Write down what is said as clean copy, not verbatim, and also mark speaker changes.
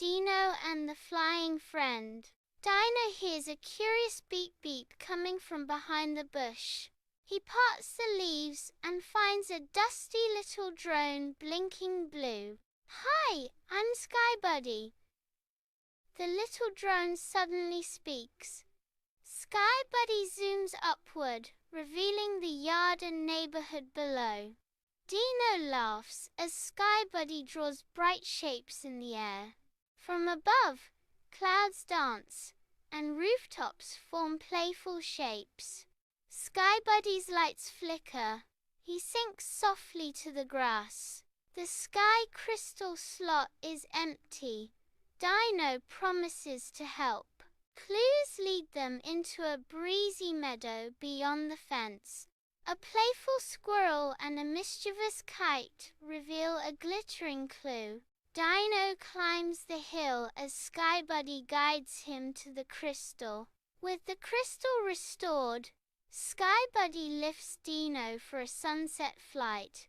Speaker 1: Dino and the flying friend. Dino hears a curious beep beep coming from behind the bush. He parts the leaves and finds a dusty little drone blinking blue. "Hi, I'm Sky Buddy." The little drone suddenly speaks. Sky Buddy zooms upward, revealing the yard and neighborhood below. Dino laughs as Sky Buddy draws bright shapes in the air. From above, clouds dance, and rooftops form playful shapes. Sky Buddy's lights flicker. He sinks softly to the grass. The sky crystal slot is empty. Dino promises to help. Clues lead them into a breezy meadow beyond the fence. A playful squirrel and a mischievous kite reveal a glittering clue. Dino climbs the hill as Sky Buddy guides him to the crystal. With the crystal restored, Sky Buddy lifts Dino for a sunset flight.